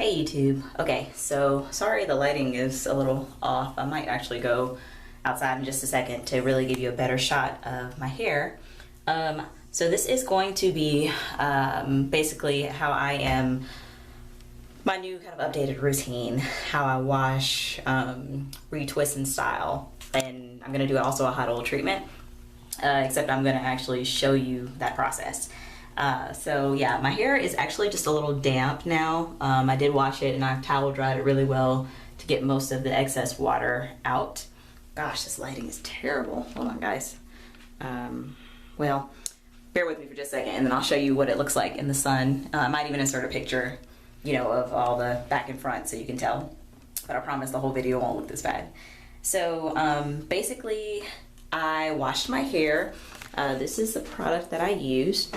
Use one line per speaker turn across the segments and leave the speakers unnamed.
Hey YouTube. Okay, so sorry the lighting is a little off. I might actually go outside in just a second to really give you a better shot of my hair. So this is going to be basically how I am, my new kind of updated routine, how I wash, retwist and style. And I'm gonna do also a hot oil treatment, except I'm gonna actually show you that process. So yeah, my hair is actually just a little damp now. I did wash it and I've towel dried it really well to get most of the excess water out. Gosh, this lighting is terrible. Hold on, guys. Well, bear with me for just a second and then I'll show you what it looks like in the sun. I might even insert a picture, you know, of all the back and front so you can tell. But I promise the whole video won't look this bad. So basically, I washed my hair. This is the product that I used.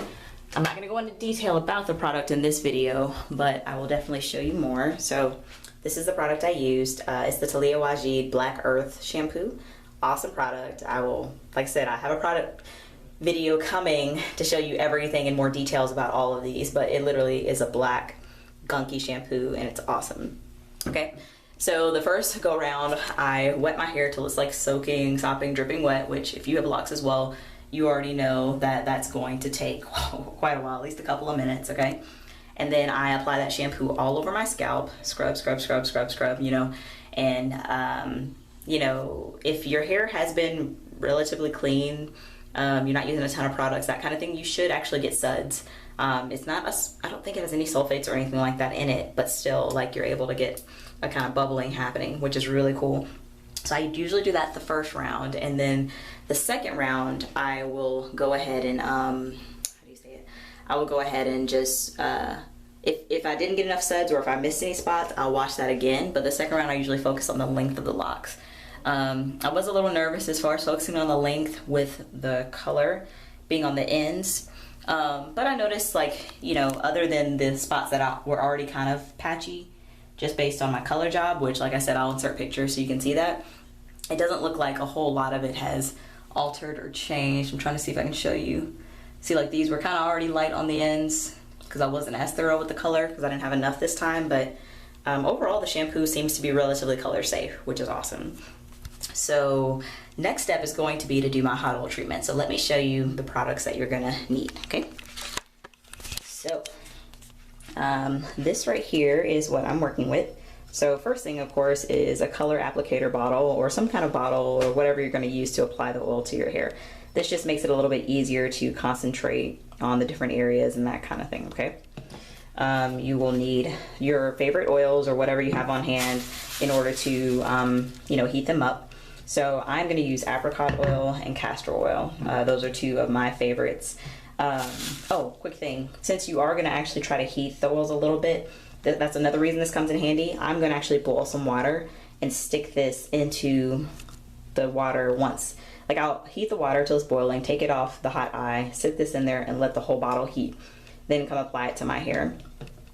I'm not gonna go into detail about the product in this video, but I will definitely show you more. So this is the product I used. It's the Talia Wajid Black Earth shampoo. Awesome product. I will, like I said, I have a product video coming to show you everything in more details about all of these, but it literally is a black gunky shampoo and it's awesome. Okay, so the first go around, I wet my hair till it's like soaking, sopping, dripping wet, which if you have locks as well, you already know that that's going to take quite a while, at least a couple of minutes, okay? And then I apply that shampoo all over my scalp, scrub, scrub, scrub, scrub, scrub, you know, and, you know, if your hair has been relatively clean, you're not using a ton of products, that kind of thing, you should actually get suds. It's not, I don't think it has any sulfates or anything like that in it, but still, like, you're able to get a kind of bubbling happening, which is really cool. So I usually do that the first round, and then the second round I will go ahead and how do you say it? I will go ahead and just if I didn't get enough suds or if I missed any spots, I'll wash that again. But the second round I usually focus on the length of the locks. I was a little nervous as far as focusing on the length with the color being on the ends, but I noticed, like, you know, other than the spots that were already kind of patchy, just based on my color job, which, like I said, I'll insert pictures so you can see that. It doesn't look like a whole lot of it has altered or changed. I'm trying to see if I can show you. See, like, these were kind of already light on the ends because I wasn't as thorough with the color because I didn't have enough this time, but overall the shampoo seems to be relatively color safe, which is awesome. So next step is going to be to do my hot oil treatment. So let me show you the products that you're gonna need, okay? So this right here is what I'm working with. So first thing, of course, is a color applicator bottle or some kind of bottle or whatever you're going to use to apply the oil to your hair. This just makes it a little bit easier to concentrate on the different areas and that kind of thing, okay? You will need your favorite oils or whatever you have on hand in order to, you know, heat them up. So I'm going to use apricot oil and castor oil. Those are two of my favorites. Oh, quick thing, since you are going to actually try to heat the oils a little bit, that's another reason this comes in handy. I'm going to actually boil some water and stick this into the water once. Like, I'll heat the water till it's boiling, take it off the hot eye, sit this in there and let the whole bottle heat, then come apply it to my hair,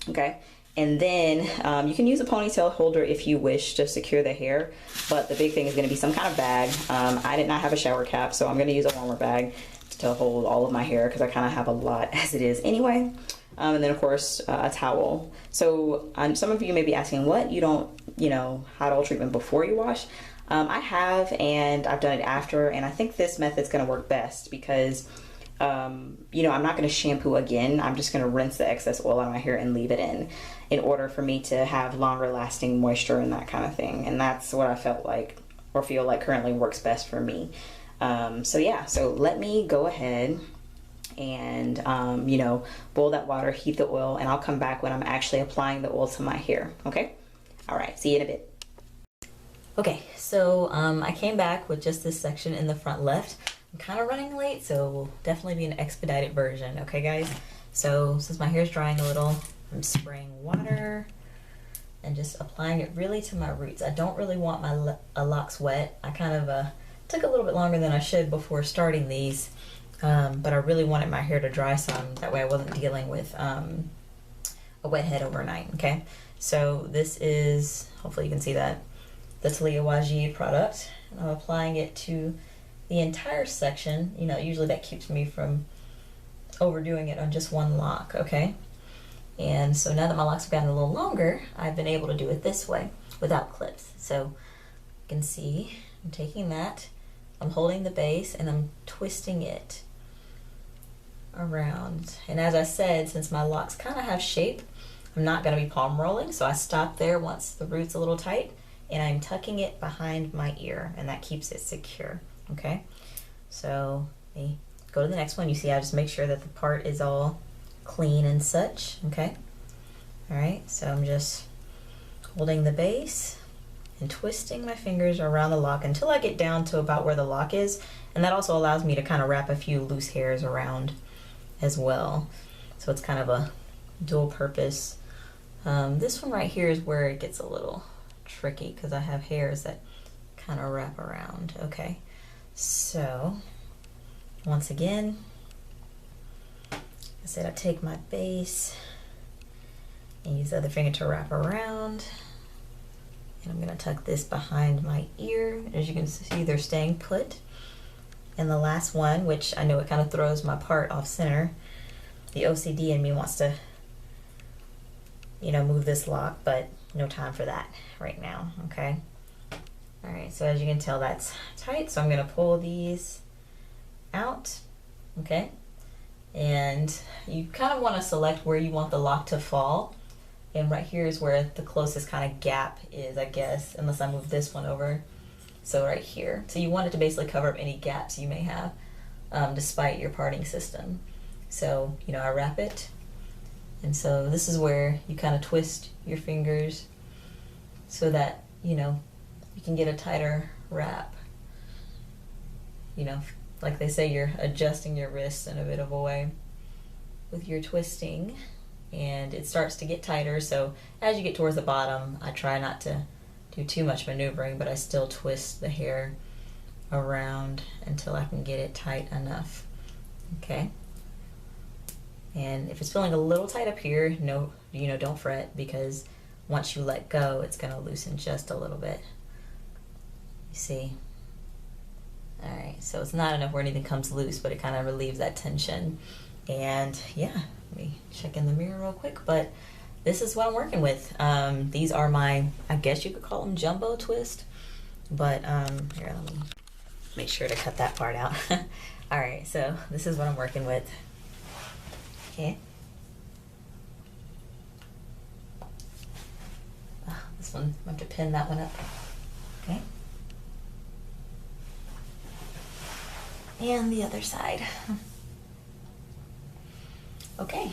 okay? And then you can use a ponytail holder if you wish to secure the hair, but the big thing is going to be some kind of bag. I did not have a shower cap, so I'm going to use a warmer bag to hold all of my hair because I kind of have a lot as it is anyway. And then, of course, a towel. So some of you may be asking, what, you don't, you know, hot oil treatment before you wash? I have, and I've done it after, and I think this method's going to work best because, you know, I'm not going to shampoo again. I'm just going to rinse the excess oil out of my hair and leave it in order for me to have longer lasting moisture and that kind of thing. And that's what I felt like or feel like currently works best for me. So yeah, so let me go ahead and you know, boil that water, heat the oil, and I'll come back when I'm actually applying the oil to my hair, okay? All right, see you in a bit. Okay, so I came back with just this section in the front left. I'm kind of running late, so it will definitely be an expedited version, okay guys? So since my hair is drying a little, I'm spraying water and just applying it really to my roots. I don't really want my locks wet. I kind of took a little bit longer than I should before starting these. But I really wanted my hair to dry some, that way I wasn't dealing with a wet head overnight, okay? So this is, hopefully you can see that, the Talia Wajid product. And I'm applying it to the entire section. You know, usually that keeps me from overdoing it on just one lock, okay? And so now that my locks have gotten a little longer, I've been able to do it this way without clips. So you can see I'm taking that, I'm holding the base and I'm twisting it around. And as I said, since my locks kind of have shape, I'm not going to be palm rolling, so I stop there once the root's a little tight, and I'm tucking it behind my ear, and that keeps it secure. Okay, so let me go to the next one. You see I just make sure that the part is all clean and such. Okay, all right, so I'm just holding the base and twisting my fingers around the lock until I get down to about where the lock is, and that also allows me to kind of wrap a few loose hairs around as well. So it's kind of a dual purpose. This one right here is where it gets a little tricky because I have hairs that kind of wrap around. Okay, so once again, I said I take my base and use the other finger to wrap around, and I'm going to tuck this behind my ear. As you can see, they're staying put. And the last one, which I know it kind of throws my part off center, the OCD in me wants to, you know, move this lock, but no time for that right now. Okay, all right, so as you can tell, that's tight, so I'm going to pull these out. Okay, and you kind of want to select where you want the lock to fall, and right here is where the closest kind of gap is, I guess, unless I move this one over. So right here, so you want it to basically cover up any gaps you may have, despite your parting system. So, you know, I wrap it, and so this is where you kind of twist your fingers so that, you know, you can get a tighter wrap. You know, like they say, you're adjusting your wrists in a bit of a way with your twisting, and it starts to get tighter. So as you get towards the bottom, I try not to do too much maneuvering, but I still twist the hair around until I can get it tight enough. Okay, and if it's feeling a little tight up here, no, you know, don't fret, because once you let go, it's going to loosen just a little bit. You see? All right, so it's not enough where anything comes loose, but it kind of relieves that tension. And yeah, let me check in the mirror real quick, but this is what I'm working with. These are my, I guess you could call them jumbo twist, but here, let me make sure to cut that part out. All right, so this is what I'm working with. Okay. This one, I have to pin that one up. Okay. And the other side. Okay.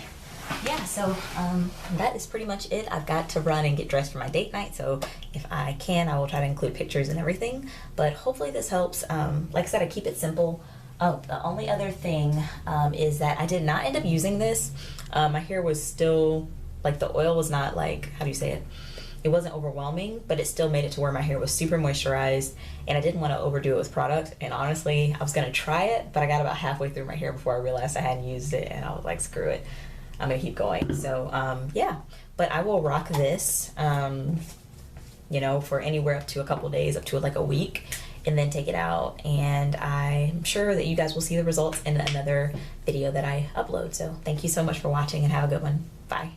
Yeah, so that is pretty much it. I've got to run and get dressed for my date night, so if I can, I will try to include pictures and everything, but hopefully this helps. Like I said, I keep it simple. Oh, the only other thing is that I did not end up using this. My hair was still, like, the oil was not, like, how do you say it? It wasn't overwhelming, but it still made it to where my hair was super moisturized, and I didn't want to overdo it with product. And honestly, I was going to try it, but I got about halfway through my hair before I realized I hadn't used it, and I was like, screw it, I'm going to keep going. So yeah, but I will rock this, you know, for anywhere up to a couple days, up to like a week, and then take it out, and I'm sure that you guys will see the results in another video that I upload. So thank you so much for watching, and have a good one. Bye.